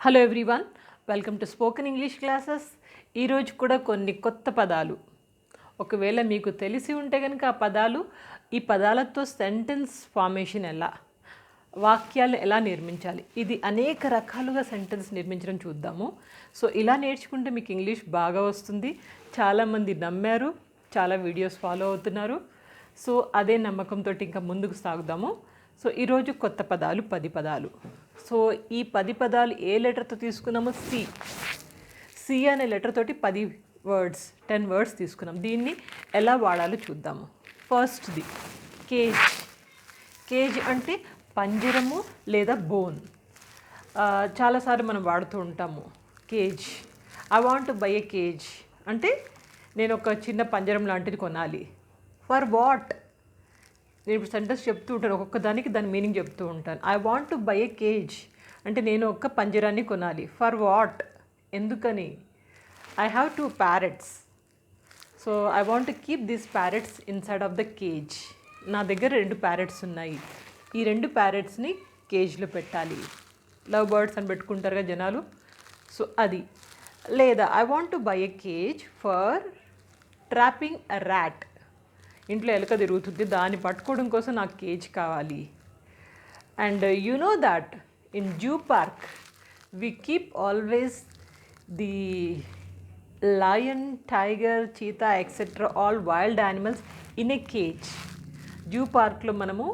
Hello everyone, welcome to spoken English classes. ఈరోజు కూడా కొన్ని కొత్త పదాలు, ఒకవేళ మీకు తెలిసి ఉంటే కనుక ఈ పదాలతో సెంటెన్స్ ఫార్మేషన్ ఎలా, వాక్యాలు ఎలా నిర్మించాలి, ఇది అనేక రకాలుగా సెంటెన్స్ నిర్మించడం చూద్దాము. సో ఇలా నేర్చుకుంటే మీకు ఇంగ్లీష్ బాగా వస్తుంది. చాలామంది నమ్మారు, చాలా వీడియోస్ ఫాలో అవుతున్నారు. సో అదే నమ్మకంతో ఇంకా ముందుకు సాగుదాము. సో ఈరోజు కొత్త పదాలు 10 పదాలు. సో ఈ 10 పదాలు ఏ లెటర్తో తీసుకున్నాము? సి అనే లెటర్ తోటి 10 వర్డ్స్ తీసుకున్నాం. దీన్ని ఎలా వాడాలో చూద్దాము. ఫస్ట్ది కేజ్. కేజ్ అంటే పంజరము లేదా బోన్. చాలాసార్లు మనం వాడుతూ ఉంటాము cage. I want to buy a cage అంటే నేను ఒక చిన్న పంజరం లాంటిది కొనాలి. For what? నేను ఇప్పుడు సెంటెన్స్ చెప్తూ ఉంటాను, ఒక్కొక్క దానికి దాని మీనింగ్ చెప్తూ ఉంటాను. I want to buy a cage అంటే నేను ఒక పంజరాన్ని కొనాలి. For what? ఎందుకని? I have 2 parrots. So I want to keep these parrots inside of the cage. నా దగ్గర 2 ప్యారెట్స్ ఉన్నాయి, ఈ 2 ప్యారెట్స్ని కేజ్లో పెట్టాలి. లవ్ బర్డ్స్ అని పెట్టుకుంటారుగా జనాలు. సో అది. లేదా I want to buy a cage for trapping a rat. ఇంట్లో ఎలుక తిరుగుతుంది, దాన్ని పట్టుకోవడం కోసం నాకు కేజ్ కావాలి. And you know that in zoo park we keep always the lion, tiger, cheetah etcetera all wild animals in a cage. Zoo పార్క్లో మనము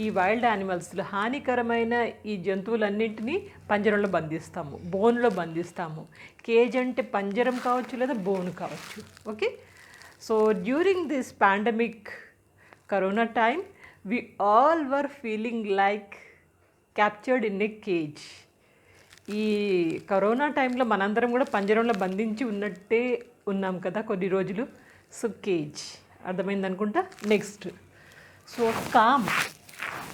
ఈ వైల్డ్ యానిమల్స్లో హానికరమైన ఈ జంతువులన్నింటినీ పంజరంలో బంధిస్తాము, బోన్లో బంధిస్తాము. కేజ్ అంటే పంజరం కావచ్చు లేదా బోన్ కావచ్చు. Okay. So during this pandemic corona time, we all were feeling like captured in a cage. ఈ కరోనా టైంలో మనందరం కూడా పంజరంలో బంధించి ఉన్నట్టే ఉన్నాం కదా కొన్ని రోజులు. సో కేజ్ అర్థమైంది అనుకుంటా. Next so calm.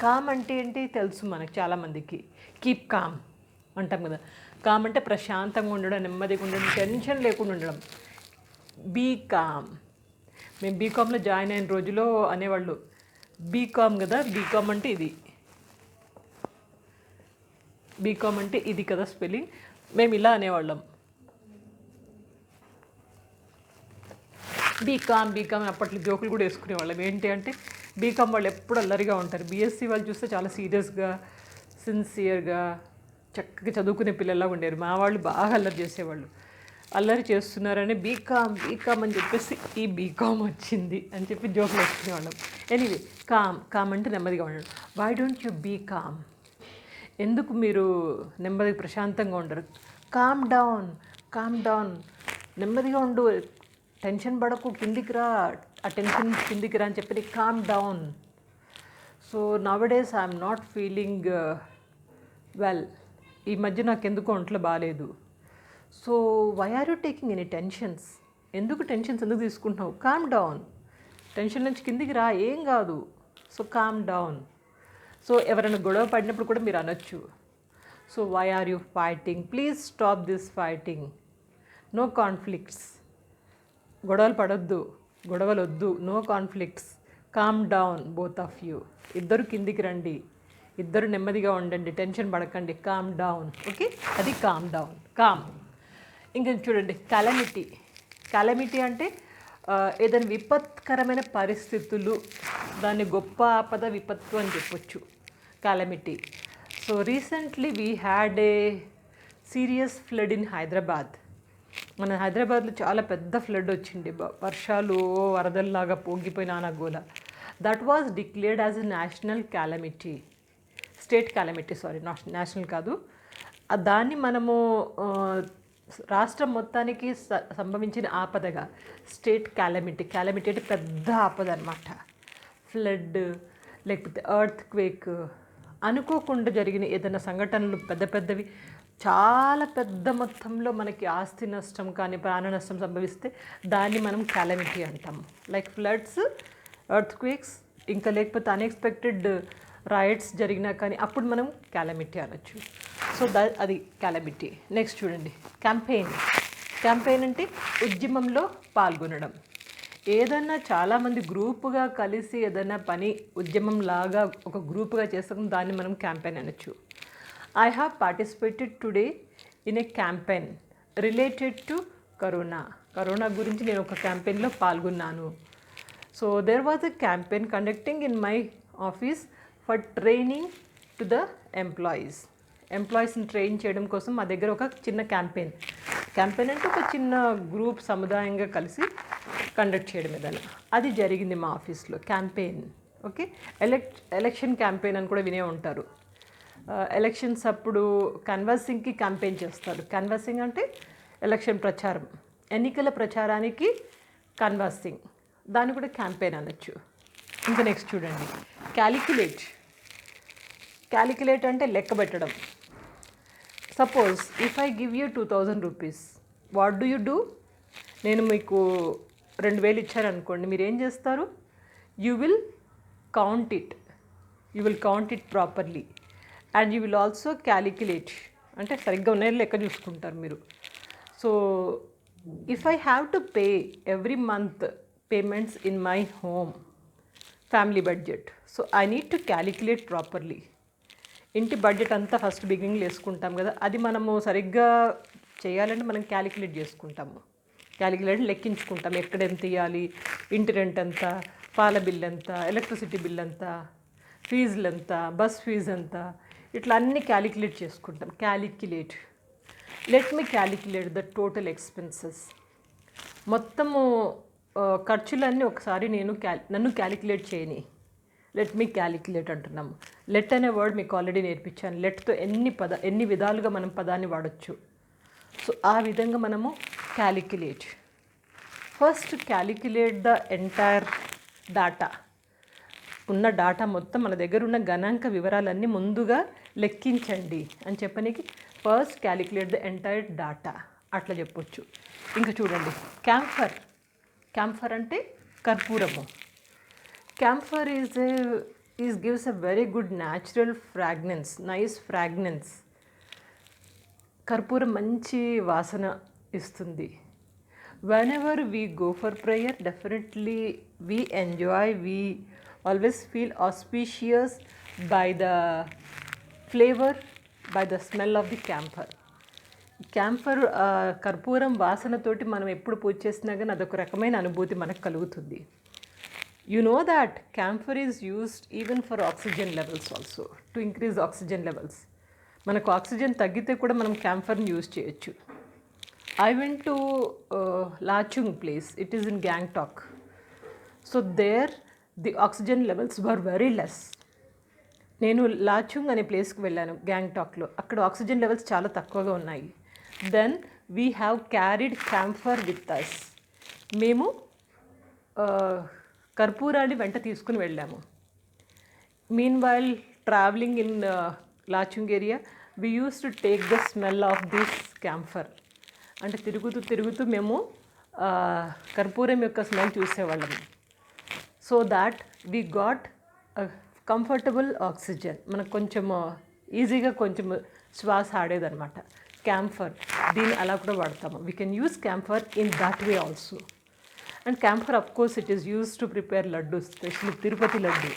కామ్ అంటే ఏంటి తెలుసు మనకు చాలామందికి. కీప్ కామ్ అంటాం కదా. కామ్ అంటే ప్రశాంతంగా ఉండడం, నెమ్మదిగా ఉండడం, టెన్షన్ లేకుండా ఉండడం. Be calm. మేము బీకామ్లో జాయిన్ అయిన రోజులో అనేవాళ్ళు బీకామ్ కదా, బీకామ్ అంటే ఇది, బీకామ్ అంటే ఇది కదా స్పెల్లింగ్. మేము ఇలా అనేవాళ్ళం, బీకామ్ బీకామ్. అప్పట్లో జోకులు కూడా వేసుకునేవాళ్ళం. ఏంటి అంటే బీకామ్ వాళ్ళు ఎప్పుడు అల్లరిగా ఉంటారు, బీఎస్సీ వాళ్ళు చూస్తే చాలా సీరియస్గా, సిన్సియర్గా, చక్కగా చదువుకునే పిల్లల్లా ఉండేరు. మా వాళ్ళు బాగా అల్లరి చేసేవాళ్ళు. అల్లరి చేస్తున్నారని బీకామ్ బీకామ్ అని చెప్పేసి ఈ బీకామ్ వచ్చింది అని చెప్పి జోకులు వేసుకునేవాళ్ళం. ఎనీవే, కామ్ అంటే నెమ్మదిగా ఉండడం. Why don't you be calm? ఎందుకు మీరు నెమ్మదిగా ప్రశాంతంగా ఉండరు? కామ్ డౌన్, నెమ్మదిగా ఉండు, టెన్షన్ పడకు, కిందికి రా, ఆ టెన్షన్ కిందికి రా అని చెప్పి calm down. So nowadays I'm not feeling well. ఈ మధ్య నాకు ఎందుకో ఒంట్లో బాగాలేదు. So why are you taking any tensions? ఎందుకు తీసుకుంటున్నావు? Calm down. టెన్షన్ నుంచి కిందికి రా, ఏం కాదు. So calm down. సో ఎవరైనా గొడవ పడినప్పుడు కూడా మీరు అనొచ్చు, so why are you fighting? Please stop this fighting. No conflicts. గొడవలు పడొద్దు, గొడవలు వద్దు, no conflicts. Calm down both of you. ఇద్దరు కిందికి రండి, ఇద్దరు నెమ్మదిగా ఉండండి, టెన్షన్ పడకండి. Calm down. ఓకే, అది కామ్ డౌన్. కామ్. ఇంకా చూడండి కాలమిటీ అంటే ఏదైనా విపత్కరమైన పరిస్థితులు, దాన్ని గొప్ప ఆపద, విపత్తు అని చెప్పొచ్చు calamity. So recently we had a serious flood in Hyderabad. మన హైదరాబాద్లో చాలా పెద్ద ఫ్లడ్ వచ్చింది, వర్షాలు వరదల్లాగా పొంగిపోయిన ఆనగోల. That was declared as a national calamity, state calamity, sorry, national కాదు. దాన్ని మనము రాష్ట్రం మొత్తానికి సంభవించిన ఆపదగా స్టేట్ క్యాలమిటీ అంటే పెద్ద ఆపద అనమాట. ఫ్లడ్ లేకపోతే ఎర్త్ క్వేక్, అనుకోకుండా జరిగిన ఏదైనా సంఘటనలు పెద్దవి, చాలా పెద్ద మొత్తంలో మనకి ఆస్తి నష్టం కానీ ప్రాణ నష్టం సంభవిస్తే దాన్ని మనం క్యాలమిటీ అంటాము. లైక్ ఫ్లడ్స్, ఎర్త్ క్వేక్స్, ఇంకా లేకపోతే అన్ఎక్స్పెక్టెడ్ రైట్స్ జరిగినా కానీ అప్పుడు మనం క్యాలమిటీ అనొచ్చు. సో అది క్యాలమిటీ. నెక్స్ట్ చూడండి క్యాంపెయిన్ అంటే ఉద్యమంలో పాల్గొనడం. ఏదన్నా చాలామంది గ్రూపుగా కలిసి ఏదైనా పని ఉద్యమం లాగా ఒక గ్రూపుగా చేస్తాం, దాన్ని మనం క్యాంపెయిన్ అనొచ్చు. I have participated today in a campaign related to corona గురించి నేను ఒక క్యాంపెయిన్లో పాల్గొన్నాను. So there was a campaign conducting in my office for training to the ఎంప్లాయీస్ని ట్రైన్ చేయడం కోసం మా దగ్గర ఒక చిన్న క్యాంపెయిన్ అంటే ఒక చిన్న గ్రూప్ సముదాయంగా కలిసి కండక్ట్ చేయడం ఏదైనా అది జరిగింది మా ఆఫీస్లో క్యాంపెయిన్. ఓకే, ఎలక్షన్ క్యాంపెయిన్ అని కూడా వినే ఉంటారు. ఎలక్షన్స్ అప్పుడు కన్వర్సింగ్కి క్యాంపెయిన్ చేస్తారు. కన్వర్సింగ్ అంటే ఎలక్షన్ ప్రచారం, ఎన్నికల ప్రచారానికి కన్వర్సింగ్, దాన్ని కూడా క్యాంపెయిన్ అనొచ్చు. ఇంకా నెక్స్ట్ చూడండి, క్యాలిక్యులేట్ అంటే లెక్క పెట్టడం. Suppose if I give you 2000 rupees, what do you do? నేను మీకు 2000 ఇచ్చారనుకోండి, మీరు ఏం చేస్తారు? You will count it properly and you will also calculate, అంటే సరిగ్గా ఉన్నాయో లెక్క చూసుకుంటారు మీరు. So if I have to pay every month payments in my home family budget, so I need to calculate properly. ఇంటి బడ్జెట్ అంతా first బిగినింగ్లో వేసుకుంటాం కదా, అది మనము సరిగ్గా చేయాలంటే మనం క్యాలిక్యులేట్ చేసుకుంటాము. లెక్కించుకుంటాం, ఎక్కడ ఎంత ఇవ్వాలి, ఇంటి రెంట్ ఎంత, పాల బిల్ ఎంత, ఎలక్ట్రిసిటీ బిల్ ఎంత, ఫీజులు ఎంత, బస్ ఫీజు ఎంత, ఇట్లా అన్నీ క్యాలిక్యులేట్ చేసుకుంటాం. Let me calculate the total expenses. మొత్తము ఖర్చులన్నీ ఒకసారి నన్ను క్యాలిక్యులేట్ చేయని. లెట్ మీ క్యాలిక్యులేట్ అంటున్నాము. లెట్ అనే వర్డ్ మీకు ఆల్రెడీ నేర్పించాను. లెట్తో ఎన్ని విధాలుగా మనం పదాన్ని వాడచ్చు. సో ఆ విధంగా మనము first calculate the entire data. ఉన్న డాటా మొత్తం మన దగ్గర ఉన్న గణాంక వివరాలన్నీ ముందుగా లెక్కించండి అని చెప్పడానికి first calculate the entire data అట్లా చెప్పొచ్చు. ఇంకా చూడండి, క్యాంఫర్ అంటే కర్పూరము. Camphor gives a very good natural fragrance, nice fragrance. కర్పూరం మంచి వాసన ఇస్తుంది. Whenever we go for prayer, definitely we enjoy, we always feel auspicious by the flavor, by the smell of the camphor. కర్పూరం వాసనతోటి మనం ఎప్పుడు పూజ చేసినా కానీ అదొక రకమైన అనుభూతి మనకు కలుగుతుంది. You know that camphor is used even for oxygen levels also, to increase oxygen levels. మనకు ఆక్సిజన్ తగ్గితే కూడా మనం క్యాంఫర్ని యూజ్ చేయొచ్చు. I went to Lachung place, it is in Gangtok. So there the oxygen levels were very less. నేను లాచుంగ్ అనే ప్లేస్కి వెళ్ళాను గ్యాంగ్టాక్లో, అక్కడ ఆక్సిజన్ లెవెల్స్ చాలా తక్కువగా ఉన్నాయి. Then we have carried camphor with us. మేము కర్పూరాన్ని వెంట తీసుకుని వెళ్ళాము. Mean while travelling in Lachung area we use to take the smell of this camphor. అంటే తిరుగుతూ మేము కర్పూరం యొక్క స్మెల్ చూసేవాళ్ళము. So that we got comfortable oxygen. మనకు కొంచెం ఈజీగా కొంచెం శ్వాస ఆడేదన్నమాట. క్యాంఫర్ దీన్ని అలా కూడా వాడతాము. We can use camphor in that way also. And camphor of course it is use to prepare laddu, specially Tirupati laddu.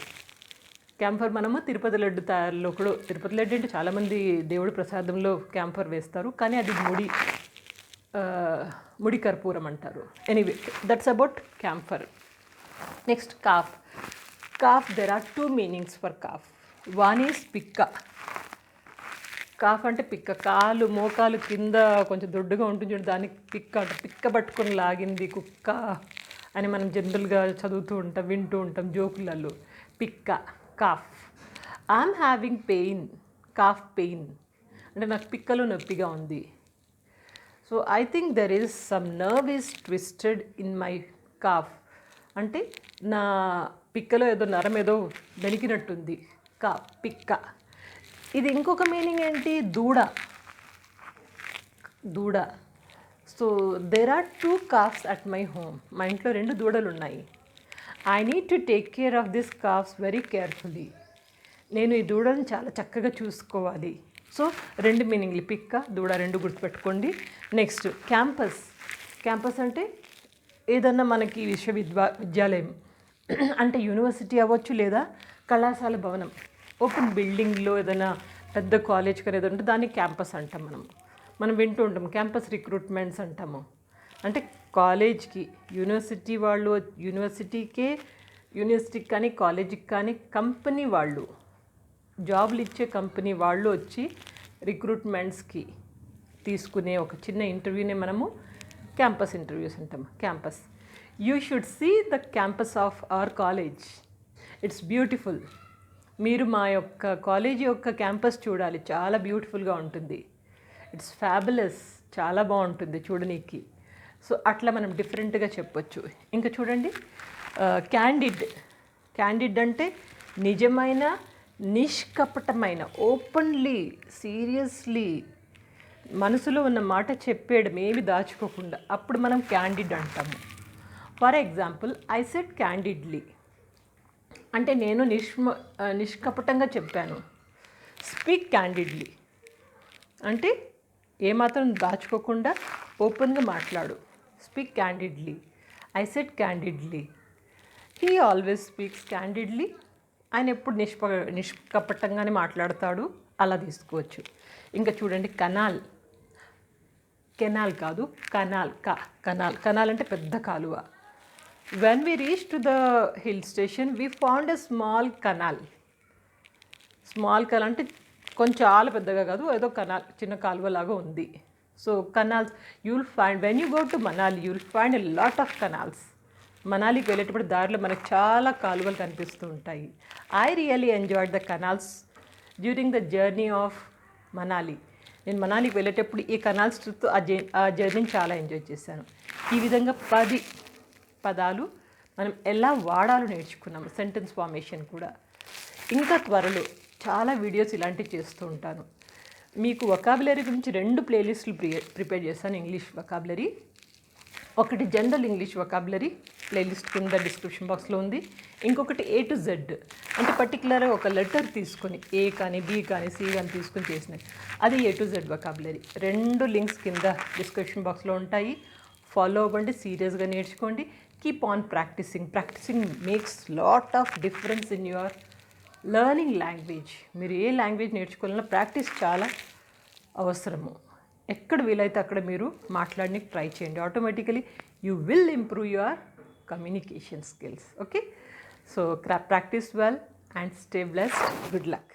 Camphor మనము తిరుపతి లడ్డు తయారులో కూడా, తిరుపతి లడ్డు అంటే చాలామంది దేవుడి ప్రసాదంలో క్యాంఫర్ వేస్తారు, కానీ అది ముడి కర్పూరం అంటారు. Anyway, that's about camphor. Next calf. There are 2 meanings for calf. One is పిక్క. కాఫ్ అంటే పిక్క, మోకాలు కింద కొంచెం దొడ్డుగా ఉంటుంది చూడండి, దానికి పిక్క అంటే పిక్క పట్టుకొని లాగింది కుక్క అని మనం జనరల్గా చదువుతూ ఉంటాం, వింటూ ఉంటాం జోకులలో. పిక్క, calf. I'm having pain, calf pain అంటే నాకు పిక్కలో నొప్పిగా ఉంది. So I think there is some nerve is twisted in my calf అంటే నా పిక్కలో ఏదో నరం ఏదో బెనికినట్టుంది. పిక్క. ఇది ఇంకొక మీనింగ్ ఏంటి? దూడ. So there are 2 calfs at my home. మా ఇంట్లో 2 దూడలు ఉన్నాయి. I need to take care of this calfs very carefully. నేను ఈ దూడలను చాలా చక్కగా చూసుకోవాలి. సో 2 మీనింగ్లు, పిక్క, దూడ, 2 గుర్తుపెట్టుకోండి. నెక్స్ట్ క్యాంపస్ అంటే ఏదన్నా మనకి విద్యాలయం అంటే యూనివర్సిటీ అవ్వచ్చు లేదా కళాశాల భవనం, ఓపెన్ బిల్డింగ్లో ఏదైనా పెద్ద కాలేజ్ కానీ ఏదో ఉంటే దాన్ని క్యాంపస్ అంటాం మనం. మనం వింటూ ఉంటాం క్యాంపస్ రిక్రూట్మెంట్స్ అంటాము. అంటే కాలేజ్కి యూనివర్సిటీ వాళ్ళు యూనివర్సిటీకి కానీ కాలేజీకి కానీ కంపెనీ వాళ్ళు జాబులు ఇచ్చే కంపెనీ వాళ్ళు వచ్చి రిక్రూట్మెంట్స్కి తీసుకునే ఒక చిన్న ఇంటర్వ్యూనే మనము క్యాంపస్ ఇంటర్వ్యూస్ అంటాము. Campus, you should see the campus of our college, it's beautiful. మీరు మా యొక్క కాలేజీ యొక్క క్యాంపస్ చూడాలి, చాలా బ్యూటిఫుల్గా ఉంటుంది. ఇట్స్ ఫ్యాబులస్, చాలా బాగుంటుంది చూడనీకి. సో అట్లా మనం డిఫరెంట్గా చెప్పొచ్చు. ఇంకా చూడండి, క్యాండిడ్ అంటే నిజమైన, నిష్కపటమైన, ఓపెన్లీ, సీరియస్లీ మనసులో ఉన్న మాట చెప్పేయడం, ఏమి దాచుకోకుండా, అప్పుడు మనం క్యాండిడ్ అంటాము. ఫర్ ఎగ్జాంపుల్, ఐ సెడ్ క్యాండిడ్లీ అంటే నేను నిష్కపటంగా చెప్పాను. స్పీక్ క్యాండిడ్లీ అంటే ఏమాత్రం దాచుకోకుండా ఓపెన్గా మాట్లాడు. Speak candidly, I said candidly, he always speaks candidly, ఆయన ఎప్పుడు నిష్కపటంగానే మాట్లాడతాడు, అలా తీసుకోవచ్చు. ఇంకా చూడండి, కెనాల్ కాదు, కనాల్ అంటే పెద్ద కాలువ. When we reached to the hill station, we found a small canal అంటే కొంచెం చాలా పెద్దగా కాదు, ఏదో కనాల్, చిన్న కాలువ లాగా ఉంది. So canals you'll find when you go to Manali, you'll find a lot of canals. మనాలికి వెళ్ళేటప్పుడు దారిలో మనకు చాలా కాలువలు కనిపిస్తూ ఉంటాయి. I really enjoyed the canals during the journey of Manali. నేను మనాలికి వెళ్ళేటప్పుడు ఈ కనాల్స్ చుట్టూ ఆ జర్నీని చాలా ఎంజాయ్ చేశాను. ఈ విధంగా 10 పదాలు మనం ఎలా వాడాలో నేర్చుకున్నాము. సెంటెన్స్ ఫార్మేషన్ కూడా. ఇంకా త్వరలో చాలా వీడియోస్ ఇలాంటివి చేస్తూ ఉంటాను. మీకు వొకాబులరీ గురించి 2 ప్లేలిస్టులు ప్రిపేర్ చేశాను. ఇంగ్లీష్ వొకాబులరీ, ఒకటి జనరల్ ఇంగ్లీష్ వొకాబులరీ ప్లేలిస్ట్ కింద డిస్క్రిప్షన్ బాక్స్లో ఉంది. ఇంకొకటి A to Z అంటే పర్టికులర్గా ఒక లెటర్ తీసుకొని A కానీ B కానీ C కానీ తీసుకొని చేసినది, అది A to Z vocabulary. 2 links కింద డిస్క్రిప్షన్ బాక్స్లో ఉంటాయి. ఫాలో అవ్వండి, సీరియస్గా నేర్చుకోండి. Keep on practicing makes lot of difference in your learning language. మీరు ఏ లాంగ్వేజ్ నేర్చుకోవాలన్నా ప్రాక్టీస్ చాలా అవసరము. ఎక్కడ వీలైతే అక్కడ మీరు మాట్లాడడానికి ట్రై చేయండి. Automatically you will improve your communication skills. Okay, so practice well and stay blessed. Good luck.